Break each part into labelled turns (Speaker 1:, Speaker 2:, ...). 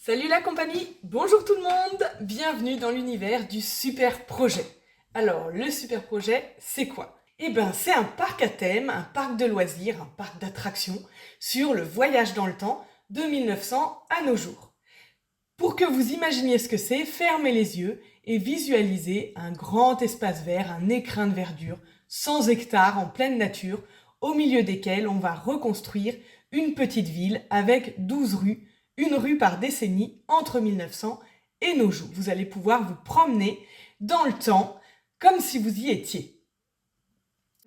Speaker 1: Salut la compagnie, bonjour tout le monde, bienvenue dans l'univers du super projet. Alors le super projet, c'est quoi? C'est un parc à thème, un parc de loisirs, un parc d'attractions sur le voyage dans le temps de 1900 à nos jours. Pour que vous imaginiez ce que c'est, fermez les yeux et visualisez un grand espace vert, un écrin de verdure, 100 hectares en pleine nature, au milieu desquels on va reconstruire une petite ville avec 12 rues, une rue par décennie entre 1900 et nos jours. Vous allez pouvoir vous promener dans le temps comme si vous y étiez.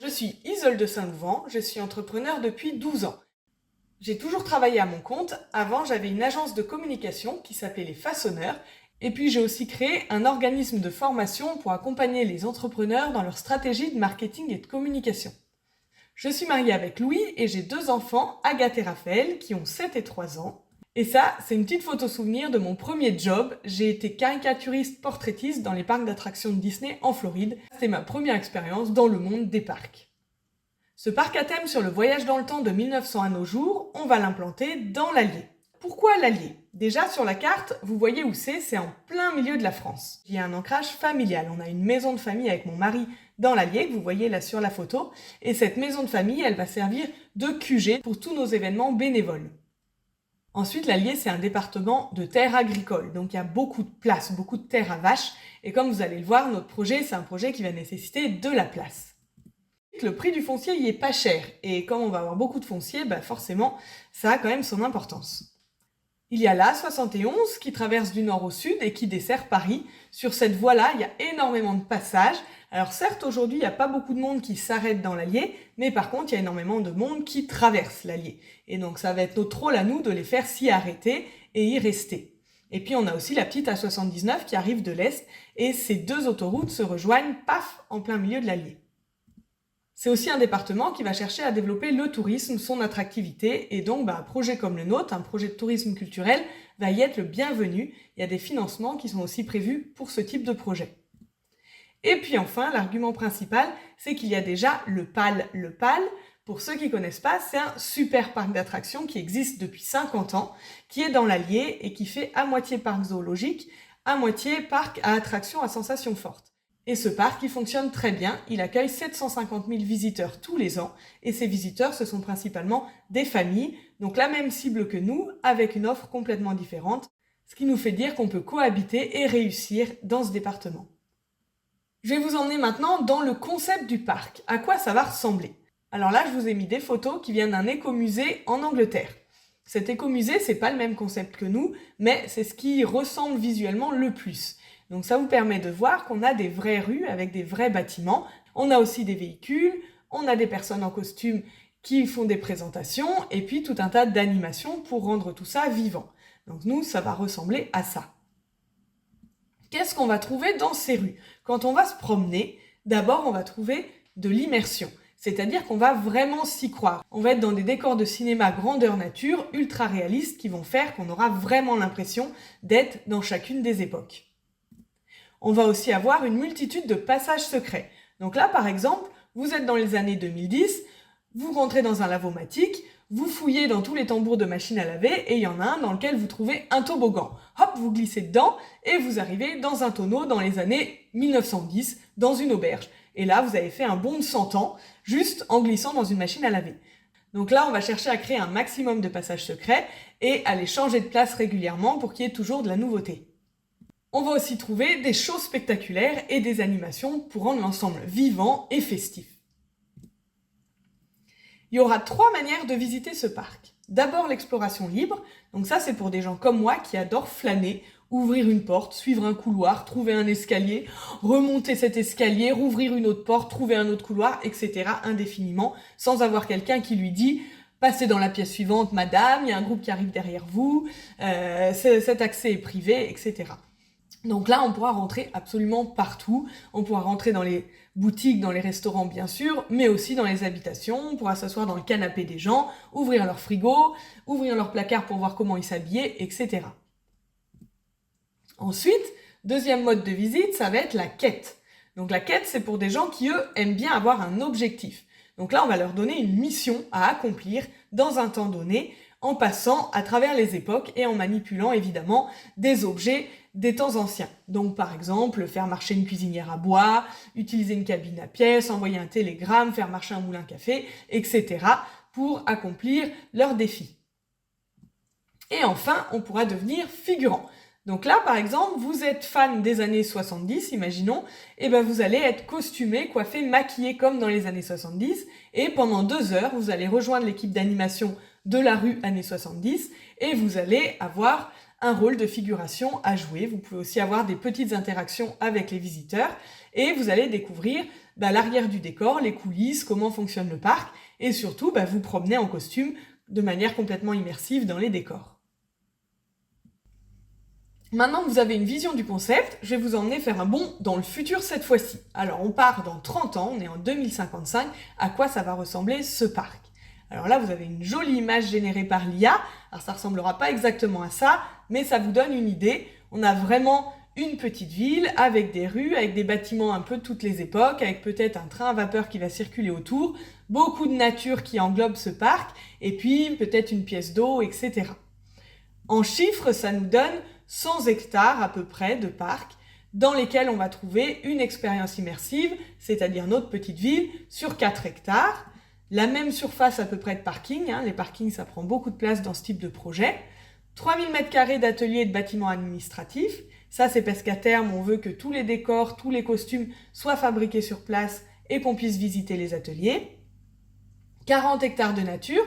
Speaker 1: Je suis Isolde Saint-Louvent, je suis entrepreneur depuis 12 ans. J'ai toujours travaillé à mon compte. Avant, j'avais une agence de communication qui s'appelait Les Façonneurs. Et puis, j'ai aussi créé un organisme de formation pour accompagner les entrepreneurs dans leur stratégie de marketing et de communication. Je suis mariée avec Louis et j'ai 2 enfants, Agathe et Raphaël, qui ont 7 et 3 ans. Et ça, c'est une petite photo souvenir de mon premier job. J'ai été caricaturiste portraitiste dans les parcs d'attractions de Disney en Floride. C'était ma première expérience dans le monde des parcs. Ce parc à thème sur le voyage dans le temps de 1900 à nos jours, on va l'implanter dans l'Allier. Pourquoi l'Allier? Déjà sur la carte, vous voyez où c'est en plein milieu de la France. Il y a un ancrage familial, on a une maison de famille avec mon mari dans l'Allier, que vous voyez là sur la photo, et cette maison de famille, elle va servir de QG pour tous nos événements bénévoles. Ensuite, l'Allier, c'est un département de terres agricoles, donc il y a beaucoup de place, beaucoup de terres à vaches, et comme vous allez le voir, notre projet, c'est un projet qui va nécessiter de la place. Le prix du foncier y est pas cher, et comme on va avoir beaucoup de foncier, forcément, ça a quand même son importance. Il y a l'A71 qui traverse du nord au sud et qui dessert Paris. Sur cette voie-là, il y a énormément de passages. Alors certes, aujourd'hui, il n'y a pas beaucoup de monde qui s'arrête dans l'Allier, mais par contre, il y a énormément de monde qui traverse l'Allier. Et donc, ça va être notre rôle à nous de les faire s'y arrêter et y rester. Et puis, on a aussi la petite A79 qui arrive de l'Est, et ces 2 autoroutes se rejoignent, paf, en plein milieu de l'Allier. C'est aussi un département qui va chercher à développer le tourisme, son attractivité, et donc un projet comme le nôtre, un projet de tourisme culturel, va y être le bienvenu. Il y a des financements qui sont aussi prévus pour ce type de projet. Et puis enfin, l'argument principal, c'est qu'il y a déjà le PAL. Le PAL, pour ceux qui ne connaissent pas, c'est un super parc d'attractions qui existe depuis 50 ans, qui est dans l'Allier et qui fait à moitié parc zoologique, à moitié parc à attractions à sensations fortes. Et ce parc, il fonctionne très bien, il accueille 750 000 visiteurs tous les ans, et ces visiteurs, ce sont principalement des familles, donc la même cible que nous, avec une offre complètement différente, ce qui nous fait dire qu'on peut cohabiter et réussir dans ce département. Je vais vous emmener maintenant dans le concept du parc, à quoi ça va ressembler. Alors là, je vous ai mis des photos qui viennent d'un écomusée en Angleterre. Cet écomusée, c'est pas le même concept que nous, mais c'est ce qui ressemble visuellement le plus. Donc ça vous permet de voir qu'on a des vraies rues avec des vrais bâtiments. On a aussi des véhicules, on a des personnes en costume qui font des présentations et puis tout un tas d'animations pour rendre tout ça vivant. Donc nous, ça va ressembler à ça. Qu'est-ce qu'on va trouver dans ces rues? Quand on va se promener, d'abord on va trouver de l'immersion. C'est-à-dire qu'on va vraiment s'y croire. On va être dans des décors de cinéma grandeur nature, ultra réalistes, qui vont faire qu'on aura vraiment l'impression d'être dans chacune des époques. On va aussi avoir une multitude de passages secrets. Donc là, par exemple, vous êtes dans les années 2010, vous rentrez dans un lavomatique, vous fouillez dans tous les tambours de machine à laver et il y en a un dans lequel vous trouvez un toboggan. Hop, vous glissez dedans et vous arrivez dans un tonneau dans les années 1910, dans une auberge. Et là, vous avez fait un bond de 100 ans juste en glissant dans une machine à laver. Donc là, on va chercher à créer un maximum de passages secrets et à les changer de place régulièrement pour qu'il y ait toujours de la nouveauté. On va aussi trouver des shows spectaculaires et des animations pour rendre l'ensemble vivant et festif. Il y aura 3 manières de visiter ce parc. D'abord l'exploration libre, donc ça c'est pour des gens comme moi qui adorent flâner, ouvrir une porte, suivre un couloir, trouver un escalier, remonter cet escalier, rouvrir une autre porte, trouver un autre couloir, etc. indéfiniment, sans avoir quelqu'un qui lui dit « Passez dans la pièce suivante, madame, il y a un groupe qui arrive derrière vous, cet accès est privé, etc. » Donc là, on pourra rentrer absolument partout. On pourra rentrer dans les boutiques, dans les restaurants bien sûr, mais aussi dans les habitations. On pourra s'asseoir dans le canapé des gens, ouvrir leur frigo, ouvrir leur placard pour voir comment ils s'habillaient, etc. Ensuite, deuxième mode de visite, ça va être la quête. Donc la quête, c'est pour des gens qui, eux, aiment bien avoir un objectif. Donc là, on va leur donner une mission à accomplir dans un temps donné, en passant à travers les époques et en manipulant évidemment des objets des temps anciens. Donc par exemple, faire marcher une cuisinière à bois, utiliser une cabine à pièces, envoyer un télégramme, faire marcher un moulin à café, etc. pour accomplir leurs défis. Et enfin, on pourra devenir figurant. Donc là, par exemple, vous êtes fan des années 70, imaginons, et ben vous allez être costumé, coiffé, maquillé comme dans les années 70, et pendant 2 heures, vous allez rejoindre l'équipe d'animation de la rue années 70, et vous allez avoir un rôle de figuration à jouer. Vous pouvez aussi avoir des petites interactions avec les visiteurs, et vous allez découvrir l'arrière du décor, les coulisses, comment fonctionne le parc, et surtout vous promener en costume de manière complètement immersive dans les décors. Maintenant que vous avez une vision du concept, je vais vous emmener faire un bond dans le futur cette fois-ci. Alors on part dans 30 ans, on est en 2055, à quoi ça va ressembler ce parc? Alors là vous avez une jolie image générée par l'IA, alors ça ressemblera pas exactement à ça, mais ça vous donne une idée. On a vraiment une petite ville avec des rues, avec des bâtiments un peu de toutes les époques, avec peut-être un train à vapeur qui va circuler autour, beaucoup de nature qui englobe ce parc, et puis peut-être une pièce d'eau, etc. En chiffres, ça nous donne 100 hectares à peu près de parcs dans lesquels on va trouver une expérience immersive, c'est-à-dire notre petite ville, sur 4 hectares. La même surface à peu près de parking, les parkings ça prend beaucoup de place dans ce type de projet. 3000 m² d'ateliers et de bâtiments administratifs. Ça c'est parce qu'à terme on veut que tous les décors, tous les costumes soient fabriqués sur place et qu'on puisse visiter les ateliers. 40 hectares de nature.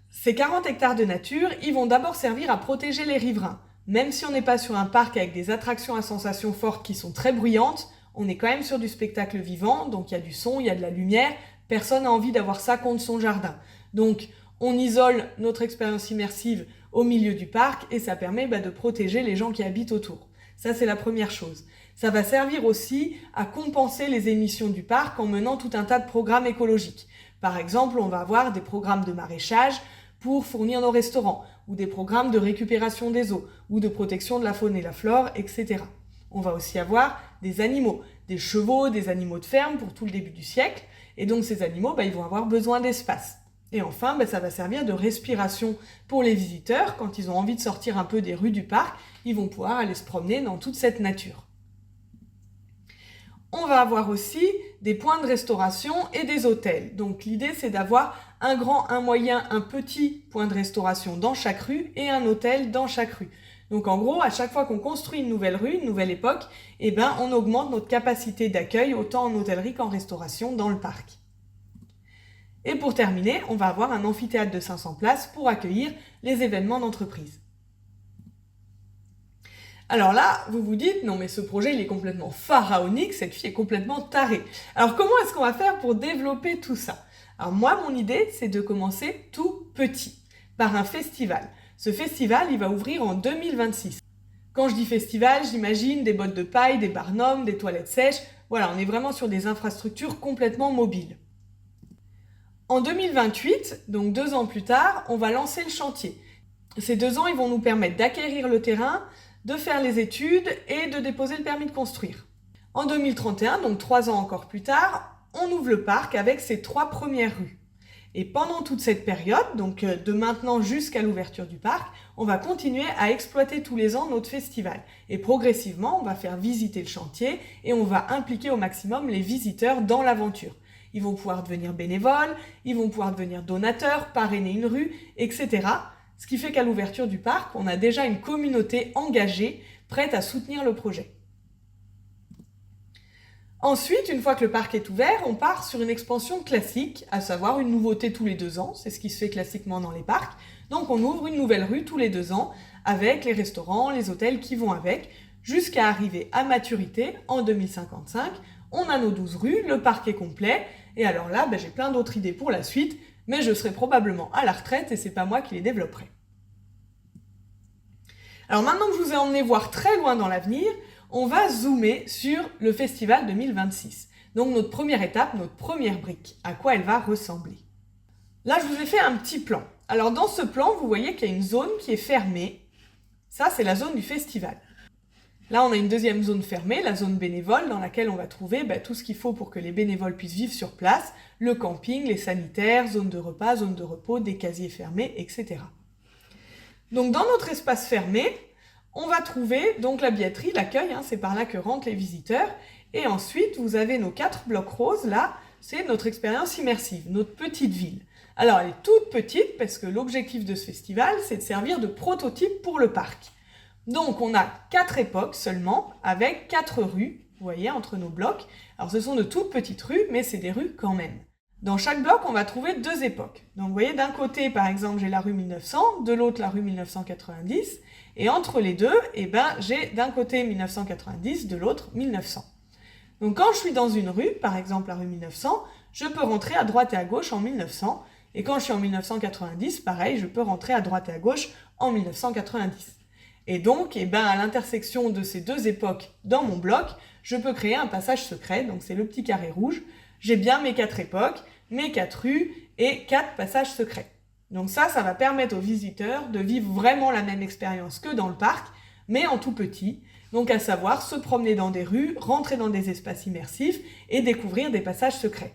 Speaker 1: Ces 40 hectares de nature, ils vont d'abord servir à protéger les riverains. Même si on n'est pas sur un parc avec des attractions à sensations fortes qui sont très bruyantes, on est quand même sur du spectacle vivant, donc il y a du son, il y a de la lumière, personne n'a envie d'avoir ça contre son jardin. Donc on isole notre expérience immersive au milieu du parc et ça permet de protéger les gens qui habitent autour. Ça c'est la première chose. Ça va servir aussi à compenser les émissions du parc en menant tout un tas de programmes écologiques. Par exemple, on va avoir des programmes de maraîchage pour fournir nos restaurants, ou des programmes de récupération des eaux, ou de protection de la faune et la flore, etc. On va aussi avoir des animaux, des chevaux, des animaux de ferme pour tout le début du siècle, et donc ces animaux, ils vont avoir besoin d'espace. Et enfin, ça va servir de respiration pour les visiteurs. Quand ils ont envie de sortir un peu des rues du parc, ils vont pouvoir aller se promener dans toute cette nature. On va avoir aussi des points de restauration et des hôtels. Donc l'idée c'est d'avoir un grand, un moyen, un petit point de restauration dans chaque rue et un hôtel dans chaque rue. Donc en gros, à chaque fois qu'on construit une nouvelle rue, une nouvelle époque, on augmente notre capacité d'accueil autant en hôtellerie qu'en restauration dans le parc. Et pour terminer, on va avoir un amphithéâtre de 500 places pour accueillir les événements d'entreprise. Alors là, vous vous dites, non mais ce projet il est complètement pharaonique, cette fille est complètement tarée. Alors comment est-ce qu'on va faire pour développer tout ça? Alors moi, mon idée, c'est de commencer tout petit, par un festival. Ce festival, il va ouvrir en 2026. Quand je dis festival, j'imagine des bottes de paille, des barnums, des toilettes sèches. Voilà, on est vraiment sur des infrastructures complètement mobiles. En 2028, donc 2 ans plus tard, on va lancer le chantier. Ces 2 ans, ils vont nous permettre d'acquérir le terrain, de faire les études et de déposer le permis de construire. En 2031, donc 3 ans encore plus tard, on ouvre le parc avec ses 3 premières rues. Et pendant toute cette période, donc de maintenant jusqu'à l'ouverture du parc, on va continuer à exploiter tous les ans notre festival. Et progressivement, on va faire visiter le chantier et on va impliquer au maximum les visiteurs dans l'aventure. Ils vont pouvoir devenir bénévoles, ils vont pouvoir devenir donateurs, parrainer une rue, etc. Ce qui fait qu'à l'ouverture du parc, on a déjà une communauté engagée, prête à soutenir le projet. Ensuite, une fois que le parc est ouvert, on part sur une expansion classique, à savoir une nouveauté tous les 2 ans, c'est ce qui se fait classiquement dans les parcs. Donc on ouvre une nouvelle rue tous les 2 ans, avec les restaurants, les hôtels qui vont avec, jusqu'à arriver à maturité en 2055. On a nos 12 rues, le parc est complet, et alors là, j'ai plein d'autres idées pour la suite, mais je serai probablement à la retraite et c'est pas moi qui les développerai. Alors maintenant que je vous ai emmené voir très loin dans l'avenir, on va zoomer sur le festival 2026. Donc notre première étape, notre première brique, à quoi elle va ressembler. Là, je vous ai fait un petit plan. Alors dans ce plan, vous voyez qu'il y a une zone qui est fermée. Ça, c'est la zone du festival. Là, on a une deuxième zone fermée, la zone bénévole, dans laquelle on va trouver tout ce qu'il faut pour que les bénévoles puissent vivre sur place, le camping, les sanitaires, zone de repas, zone de repos, des casiers fermés, etc. Donc dans notre espace fermé, on va trouver donc la billetterie, l'accueil, c'est par là que rentrent les visiteurs. Et ensuite, vous avez nos 4 blocs roses, là, c'est notre expérience immersive, notre petite ville. Alors elle est toute petite parce que l'objectif de ce festival, c'est de servir de prototype pour le parc. Donc on a 4 époques seulement, avec 4 rues, vous voyez, entre nos blocs. Alors ce sont de toutes petites rues, mais c'est des rues quand même. Dans chaque bloc, on va trouver 2 époques. Donc vous voyez, d'un côté, par exemple, j'ai la rue 1900, de l'autre, la rue 1990. Et entre les deux, j'ai d'un côté 1990, de l'autre 1900. Donc quand je suis dans une rue, par exemple la rue 1900, je peux rentrer à droite et à gauche en 1900. Et quand je suis en 1990, pareil, je peux rentrer à droite et à gauche en 1990. Et donc, à l'intersection de ces 2 époques dans mon bloc, je peux créer un passage secret. Donc c'est le petit carré rouge. J'ai bien mes 4 époques, mes 4 rues et 4 passages secrets. Donc ça va permettre aux visiteurs de vivre vraiment la même expérience que dans le parc, mais en tout petit. Donc à savoir se promener dans des rues, rentrer dans des espaces immersifs et découvrir des passages secrets.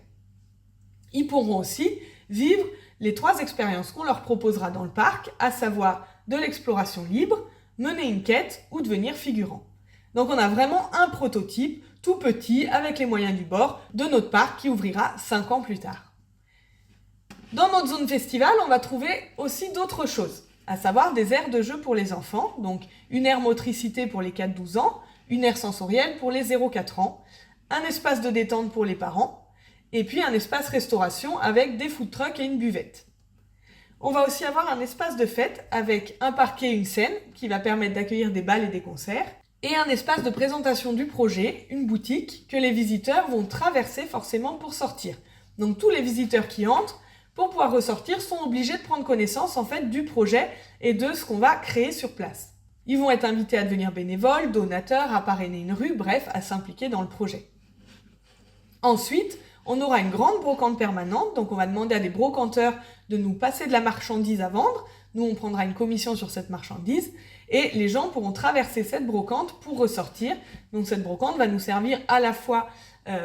Speaker 1: Ils pourront aussi vivre les 3 expériences qu'on leur proposera dans le parc, à savoir de l'exploration libre, mener une quête ou devenir figurant. Donc on a vraiment un prototype tout petit avec les moyens du bord de notre parc qui ouvrira 5 ans plus tard. Dans notre zone festival, on va trouver aussi d'autres choses, à savoir des aires de jeu pour les enfants, donc une aire motricité pour les 4-12 ans, une aire sensorielle pour les 0-4 ans, un espace de détente pour les parents, et puis un espace restauration avec des food trucks et une buvette. On va aussi avoir un espace de fête avec un parquet et une scène qui va permettre d'accueillir des bals et des concerts, et un espace de présentation du projet, une boutique, que les visiteurs vont traverser forcément pour sortir. Donc tous les visiteurs qui entrent, pour pouvoir ressortir, sont obligés de prendre connaissance en fait du projet et de ce qu'on va créer sur place. Ils vont être invités à devenir bénévoles, donateurs, à parrainer une rue, bref, à s'impliquer dans le projet. Ensuite, on aura une grande brocante permanente, donc on va demander à des brocanteurs de nous passer de la marchandise à vendre. Nous, on prendra une commission sur cette marchandise et les gens pourront traverser cette brocante pour ressortir. Donc cette brocante va nous servir à la fois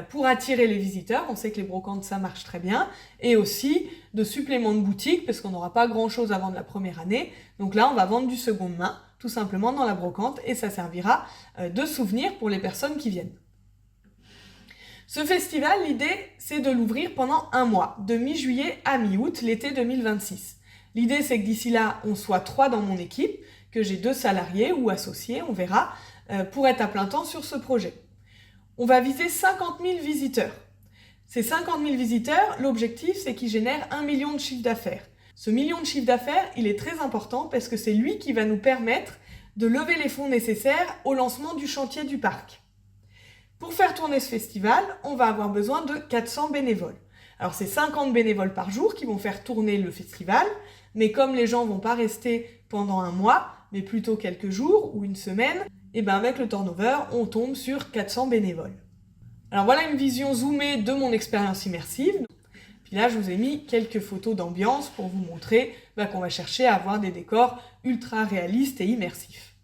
Speaker 1: pour attirer les visiteurs, on sait que les brocantes ça marche très bien, et aussi de supplément de boutique parce qu'on n'aura pas grand chose à vendre la première année. Donc là, on va vendre du seconde main, tout simplement dans la brocante, et ça servira de souvenir pour les personnes qui viennent. Ce festival, l'idée, c'est de l'ouvrir pendant 1 mois, de mi-juillet à mi-août, l'été 2026. L'idée, c'est que d'ici là, on soit 3 dans mon équipe, que j'ai 2 salariés ou associés, on verra, pour être à plein temps sur ce projet. On va viser 50 000 visiteurs. Ces 50 000 visiteurs, l'objectif, c'est qu'ils génèrent 1 million de chiffre d'affaires. Ce million de chiffre d'affaires, il est très important parce que c'est lui qui va nous permettre de lever les fonds nécessaires au lancement du chantier du parc. Pour faire tourner ce festival, on va avoir besoin de 400 bénévoles. Alors c'est 50 bénévoles par jour qui vont faire tourner le festival, mais comme les gens vont pas rester pendant 1 mois, mais plutôt quelques jours ou une semaine, avec le turnover, on tombe sur 400 bénévoles. Alors voilà une vision zoomée de mon expérience immersive. Puis là, je vous ai mis quelques photos d'ambiance pour vous montrer qu'on va chercher à avoir des décors ultra réalistes et immersifs.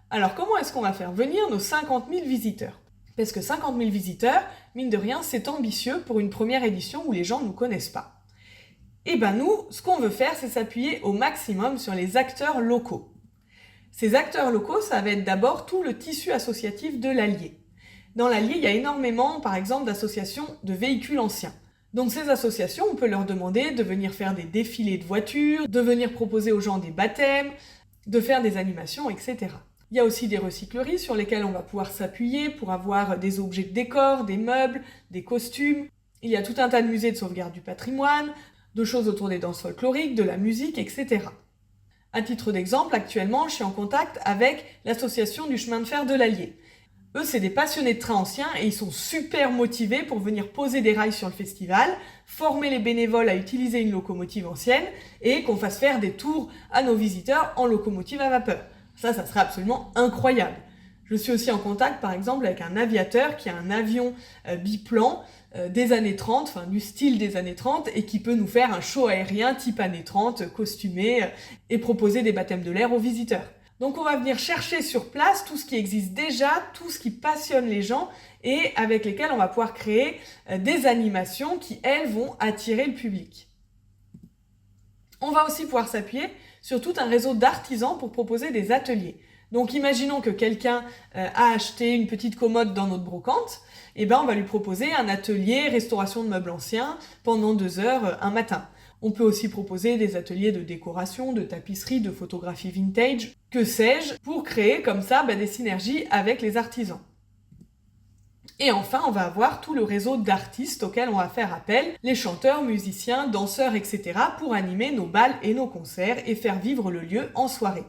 Speaker 1: Alors comment est-ce qu'on va faire venir nos 50 000 visiteurs ? Parce que 50 000 visiteurs, mine de rien, c'est ambitieux pour une première édition où les gens ne nous connaissent pas. Nous, ce qu'on veut faire, c'est s'appuyer au maximum sur les acteurs locaux. Ces acteurs locaux, ça va être d'abord tout le tissu associatif de l'Allier. Dans l'Allier, il y a énormément, par exemple, d'associations de véhicules anciens. Donc ces associations, on peut leur demander de venir faire des défilés de voitures, de venir proposer aux gens des baptêmes, de faire des animations, etc. Il y a aussi des recycleries sur lesquelles on va pouvoir s'appuyer pour avoir des objets de décor, des meubles, des costumes. Il y a tout un tas de musées de sauvegarde du patrimoine, de choses autour des danses folkloriques, de la musique, etc. À titre d'exemple, actuellement, je suis en contact avec l'association du chemin de fer de l'Allier. Eux, c'est des passionnés de trains anciens et ils sont super motivés pour venir poser des rails sur le festival, former les bénévoles à utiliser une locomotive ancienne et qu'on fasse faire des tours à nos visiteurs en locomotive à vapeur. Ça serait absolument incroyable. Je suis aussi en contact, par exemple, avec un aviateur qui a un avion biplan des années 30, enfin du style des années 30, et qui peut nous faire un show aérien type années 30, costumé, et proposer des baptêmes de l'air aux visiteurs. Donc on va venir chercher sur place tout ce qui existe déjà, tout ce qui passionne les gens, et avec lesquels on va pouvoir créer des animations qui, elles, vont attirer le public. On va aussi pouvoir s'appuyer sur tout un réseau d'artisans pour proposer des ateliers. Donc imaginons que quelqu'un a acheté une petite commode dans notre brocante, et ben on va lui proposer un atelier restauration de meubles anciens pendant 2 heures un matin. On peut aussi proposer des ateliers de décoration, de tapisserie, de photographie vintage, que sais-je, pour créer comme ça des synergies avec les artisans. Et enfin, on va avoir tout le réseau d'artistes auxquels on va faire appel, les chanteurs, musiciens, danseurs, etc. pour animer nos bals et nos concerts et faire vivre le lieu en soirée.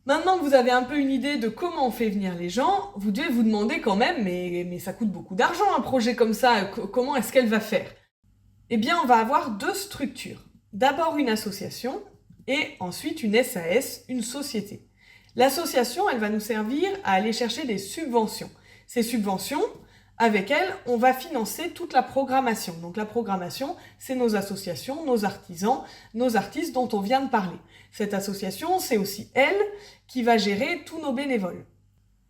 Speaker 1: Maintenant que vous avez un peu une idée de comment on fait venir les gens, vous devez vous demander quand même, mais ça coûte beaucoup d'argent un projet comme ça, comment est-ce qu'elle va faire ? Eh bien, on va avoir 2 structures. D'abord une association et ensuite une SAS, une société. L'association, elle va nous servir à aller chercher des subventions. Ces subventions, avec elles, on va financer toute la programmation. Donc la programmation, c'est nos associations, nos artisans, nos artistes dont on vient de parler. Cette association, c'est aussi elle qui va gérer tous nos bénévoles.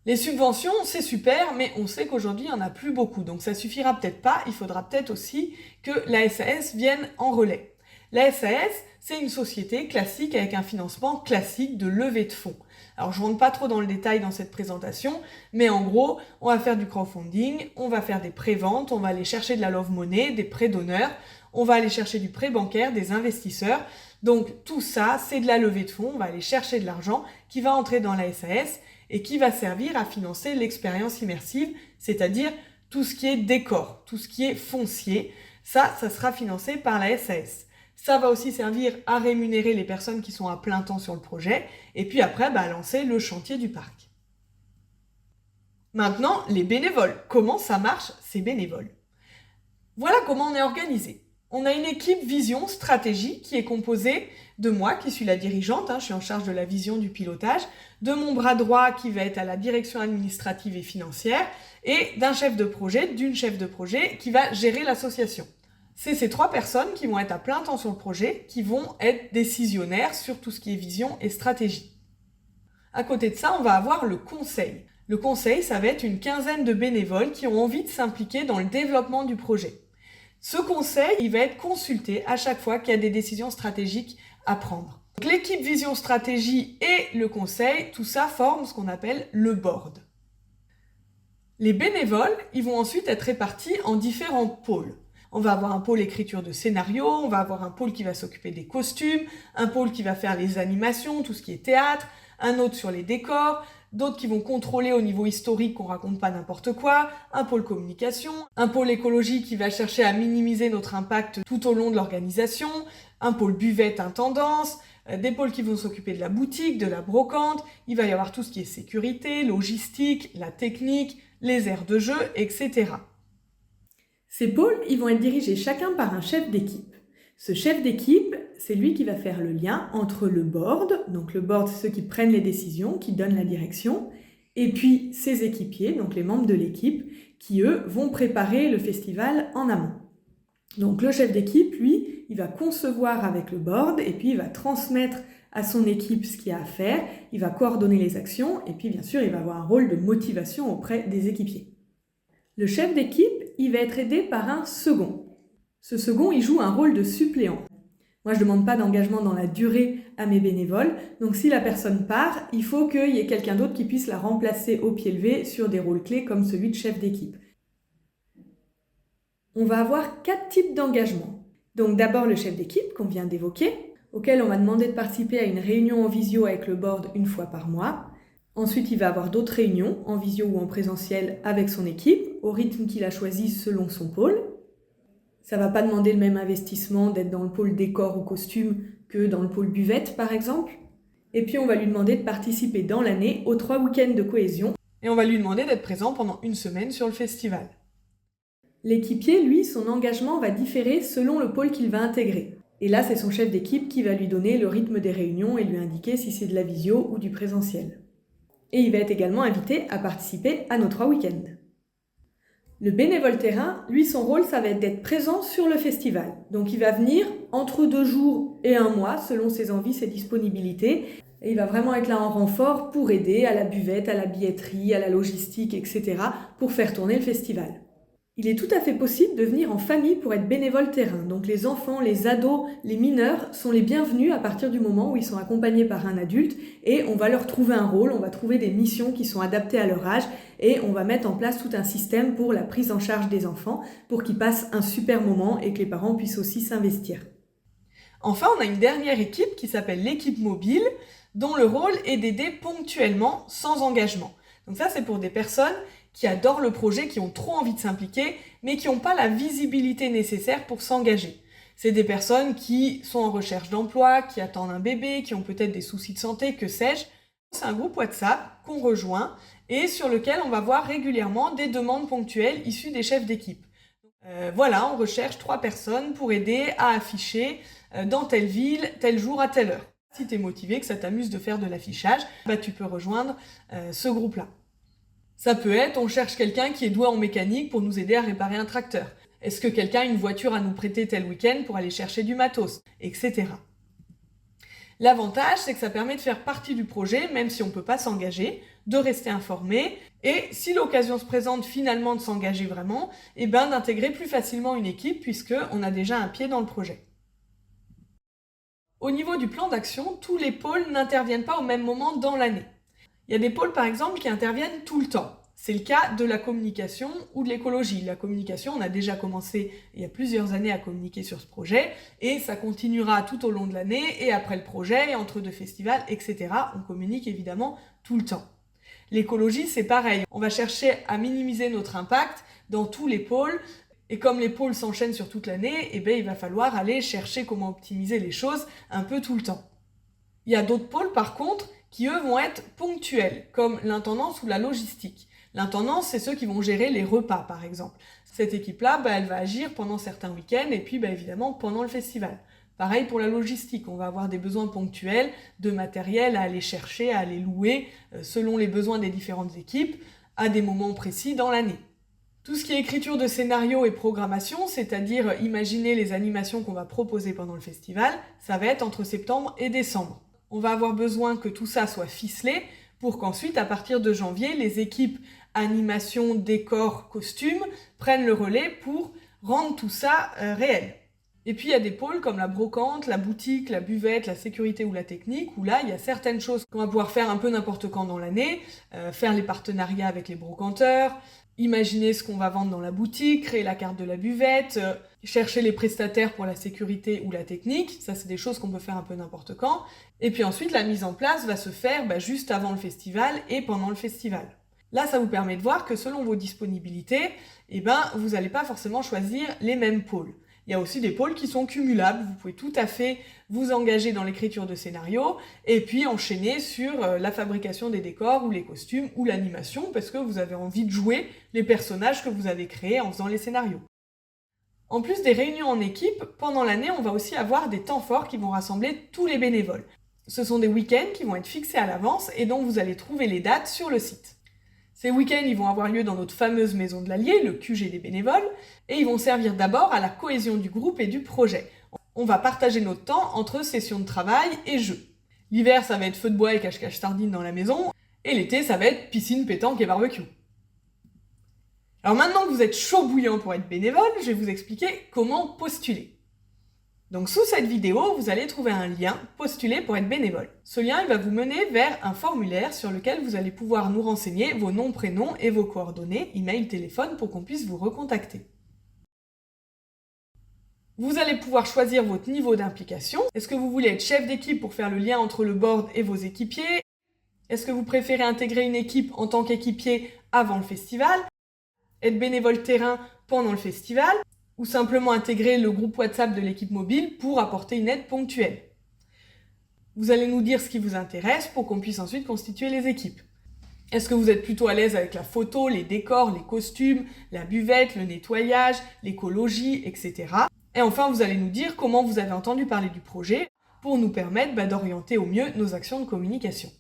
Speaker 1: Les subventions, c'est super, mais on sait qu'aujourd'hui, il n'y en a plus beaucoup. Donc ça suffira peut-être pas, il faudra peut-être aussi que la SAS vienne en relais. La SAS, c'est une société classique avec un financement classique de levée de fonds. Alors je rentre pas trop dans le détail dans cette présentation, mais en gros, on va faire du crowdfunding, on va faire des préventes, on va aller chercher de la love money, des prêts d'honneur, on va aller chercher du prêt bancaire, des investisseurs. Donc tout ça, c'est de la levée de fonds, on va aller chercher de l'argent qui va entrer dans la SAS et qui va servir à financer l'expérience immersive, c'est-à-dire tout ce qui est décor, tout ce qui est foncier. Ça sera financé par la SAS. Ça va aussi servir à rémunérer les personnes qui sont à plein temps sur le projet, et puis après, à lancer le chantier du parc. Maintenant, les bénévoles. Comment ça marche, ces bénévoles ? Voilà comment on est organisé. On a une équipe vision stratégie qui est composée de moi, qui suis la dirigeante, je suis en charge de la vision du pilotage, de mon bras droit qui va être à la direction administrative et financière, et d'un chef de projet, d'une chef de projet qui va gérer l'association. C'est ces 3 personnes qui vont être à plein temps sur le projet, qui vont être décisionnaires sur tout ce qui est vision et stratégie. À côté de ça, on va avoir le conseil. Le conseil, ça va être une quinzaine de bénévoles qui ont envie de s'impliquer dans le développement du projet. Ce conseil, il va être consulté à chaque fois qu'il y a des décisions stratégiques à prendre. Donc, l'équipe vision stratégie et le conseil, tout ça forme ce qu'on appelle le board. Les bénévoles, ils vont ensuite être répartis en différents pôles. On va avoir un pôle écriture de scénario, on va avoir un pôle qui va s'occuper des costumes, un pôle qui va faire les animations, tout ce qui est théâtre, un autre sur les décors, d'autres qui vont contrôler au niveau historique qu'on raconte pas n'importe quoi, un pôle communication, un pôle écologie qui va chercher à minimiser notre impact tout au long de l'organisation, un pôle buvette intendance, des pôles qui vont s'occuper de la boutique, de la brocante, il va y avoir tout ce qui est sécurité, logistique, la technique, les aires de jeu, etc. Ces pôles, ils vont être dirigés chacun par un chef d'équipe. Ce chef d'équipe, c'est lui qui va faire le lien entre le board, donc le board, c'est ceux qui prennent les décisions, qui donnent la direction, et puis ses équipiers, donc les membres de l'équipe, qui eux vont préparer le festival en amont. Donc le chef d'équipe, lui, il va concevoir avec le board, et puis il va transmettre à son équipe ce qu'il y a à faire, il va coordonner les actions, et puis bien sûr, il va avoir un rôle de motivation auprès des équipiers. Le chef d'équipe, il va être aidé par un second. Ce second, il joue un rôle de suppléant. Moi, je ne demande pas d'engagement dans la durée à mes bénévoles, donc si la personne part, il faut qu'il y ait quelqu'un d'autre qui puisse la remplacer au pied levé sur des rôles clés comme celui de chef d'équipe. On va avoir 4 types d'engagement. Donc d'abord le chef d'équipe qu'on vient d'évoquer, auquel on va demander de participer à une réunion en visio avec le board une fois par mois. Ensuite, il va avoir d'autres réunions, en visio ou en présentiel, avec son équipe, au rythme qu'il a choisi selon son pôle. Ça ne va pas demander le même investissement d'être dans le pôle décor ou costume que dans le pôle buvette, par exemple. Et puis, on va lui demander de participer dans l'année aux 3 week-ends de cohésion. Et on va lui demander d'être présent pendant une semaine sur le festival. L'équipier, lui, son engagement va différer selon le pôle qu'il va intégrer. Et là, c'est son chef d'équipe qui va lui donner le rythme des réunions et lui indiquer si c'est de la visio ou du présentiel. Et il va être également invité à participer à nos 3 week-ends. Le bénévole terrain, lui, son rôle, ça va être d'être présent sur le festival. Donc il va venir entre 2 jours et 1 mois, selon ses envies, ses disponibilités. Et il va vraiment être là en renfort pour aider à la buvette, à la billetterie, à la logistique, etc. pour faire tourner le festival.
Speaker 2: Il est tout à fait possible de venir en famille pour être bénévole terrain. Donc les enfants, les ados, les mineurs sont les bienvenus à partir du moment où ils sont accompagnés par un adulte et on va leur trouver un rôle, on va trouver des missions qui sont adaptées à leur âge et on va mettre en place tout un système pour la prise en charge des enfants pour qu'ils passent un super moment et que les parents puissent aussi s'investir.
Speaker 1: Enfin, on a une dernière équipe qui s'appelle l'équipe mobile, dont le rôle est d'aider ponctuellement, sans engagement. Donc ça, c'est pour des personnes qui adorent le projet, qui ont trop envie de s'impliquer, mais qui n'ont pas la visibilité nécessaire pour s'engager. C'est des personnes qui sont en recherche d'emploi, qui attendent un bébé, qui ont peut-être des soucis de santé, que sais-je. C'est un groupe WhatsApp qu'on rejoint et sur lequel on va voir régulièrement des demandes ponctuelles issues des chefs d'équipe. Voilà, on recherche 3 personnes pour aider à afficher dans telle ville, tel jour, à telle heure. Si tu es motivé, que ça t'amuse de faire de l'affichage, tu peux rejoindre ce groupe-là. Ça peut être, on cherche quelqu'un qui est doué en mécanique pour nous aider à réparer un tracteur. Est-ce que quelqu'un a une voiture à nous prêter tel week-end pour aller chercher du matos, etc. L'avantage, c'est que ça permet de faire partie du projet, même si on ne peut pas s'engager, de rester informé, et si l'occasion se présente finalement de s'engager vraiment, d'intégrer plus facilement une équipe puisqu'on a déjà un pied dans le projet. Au niveau du plan d'action, tous les pôles n'interviennent pas au même moment dans l'année. Il y a des pôles par exemple qui interviennent tout le temps. C'est le cas de la communication ou de l'écologie. La communication, on a déjà commencé il y a plusieurs années à communiquer sur ce projet et ça continuera tout au long de l'année et après le projet, et entre 2 festivals, etc. On communique évidemment tout le temps. L'écologie, c'est pareil. On va chercher à minimiser notre impact dans tous les pôles et comme les pôles s'enchaînent sur toute l'année, il va falloir aller chercher comment optimiser les choses un peu tout le temps. Il y a d'autres pôles par contre qui eux vont être ponctuels, comme l'intendance ou la logistique. L'intendance, c'est ceux qui vont gérer les repas, par exemple. Cette équipe-là, elle va agir pendant certains week-ends et puis évidemment pendant le festival. Pareil pour la logistique, on va avoir des besoins ponctuels de matériel à aller chercher, à aller louer, selon les besoins des différentes équipes, à des moments précis dans l'année. Tout ce qui est écriture de scénario et programmation, c'est-à-dire imaginer les animations qu'on va proposer pendant le festival, ça va être entre septembre et décembre. On va avoir besoin que tout ça soit ficelé pour qu'ensuite, à partir de janvier, les équipes animation, décor, costumes prennent le relais pour rendre tout ça réel. Et puis il y a des pôles comme la brocante, la boutique, la buvette, la sécurité ou la technique, où là il y a certaines choses qu'on va pouvoir faire un peu n'importe quand dans l'année, faire les partenariats avec les brocanteurs, imaginer ce qu'on va vendre dans la boutique, créer la carte de la buvette, chercher les prestataires pour la sécurité ou la technique, ça c'est des choses qu'on peut faire un peu n'importe quand. Et puis ensuite la mise en place va se faire juste avant le festival et pendant le festival. Là, ça vous permet de voir que selon vos disponibilités, vous n'allez pas forcément choisir les mêmes pôles. Il y a aussi des pôles qui sont cumulables. Vous pouvez tout à fait vous engager dans l'écriture de scénarios et puis enchaîner sur la fabrication des décors ou les costumes ou l'animation parce que vous avez envie de jouer les personnages que vous avez créés en faisant les scénarios. En plus des réunions en équipe, pendant l'année, on va aussi avoir des temps forts qui vont rassembler tous les bénévoles. Ce sont des week-ends qui vont être fixés à l'avance et dont vous allez trouver les dates sur le site. Ces week-ends, ils vont avoir lieu dans notre fameuse maison de l'Allier, le QG des bénévoles, et ils vont servir d'abord à la cohésion du groupe et du projet. On va partager notre temps entre sessions de travail et jeux. L'hiver, ça va être feu de bois et cache-cache sardines dans la maison, et l'été, ça va être piscine, pétanque et barbecue. Alors maintenant que vous êtes chaud bouillant pour être bénévole, je vais vous expliquer comment postuler. Donc sous cette vidéo, vous allez trouver un lien « Postuler pour être bénévole ». Ce lien il va vous mener vers un formulaire sur lequel vous allez pouvoir nous renseigner vos noms, prénoms et vos coordonnées, email, téléphone, pour qu'on puisse vous recontacter. Vous allez pouvoir choisir votre niveau d'implication. Est-ce que vous voulez être chef d'équipe pour faire le lien entre le board et vos équipiers? Est-ce que vous préférez intégrer une équipe en tant qu'équipier avant le festival? Être bénévole terrain pendant le festival? Ou simplement intégrer le groupe WhatsApp de l'équipe mobile pour apporter une aide ponctuelle. Vous allez nous dire ce qui vous intéresse pour qu'on puisse ensuite constituer les équipes. Est-ce que vous êtes plutôt à l'aise avec la photo, les décors, les costumes, la buvette, le nettoyage, l'écologie, etc. Et enfin, vous allez nous dire comment vous avez entendu parler du projet pour nous permettre d'orienter au mieux nos actions de communication.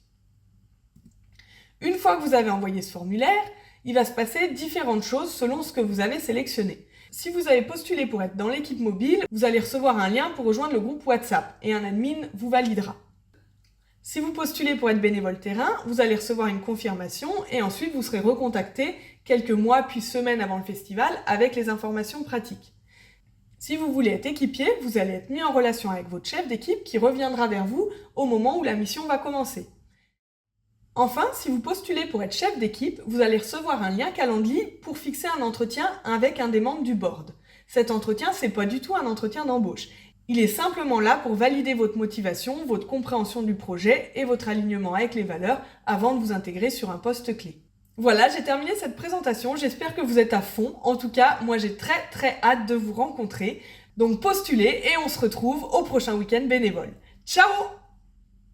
Speaker 1: Une fois que vous avez envoyé ce formulaire, il va se passer différentes choses selon ce que vous avez sélectionné. Si vous avez postulé pour être dans l'équipe mobile, vous allez recevoir un lien pour rejoindre le groupe WhatsApp et un admin vous validera. Si vous postulez pour être bénévole terrain, vous allez recevoir une confirmation et ensuite vous serez recontacté quelques mois puis semaines avant le festival avec les informations pratiques. Si vous voulez être équipier, vous allez être mis en relation avec votre chef d'équipe qui reviendra vers vous au moment où la mission va commencer. Enfin, si vous postulez pour être chef d'équipe, vous allez recevoir un lien Calendly pour fixer un entretien avec un des membres du board. Cet entretien, c'est pas du tout un entretien d'embauche. Il est simplement là pour valider votre motivation, votre compréhension du projet et votre alignement avec les valeurs avant de vous intégrer sur un poste clé. Voilà, j'ai terminé cette présentation, j'espère que vous êtes à fond. En tout cas, moi j'ai très hâte de vous rencontrer. Donc postulez et on se retrouve au prochain week-end bénévole. Ciao!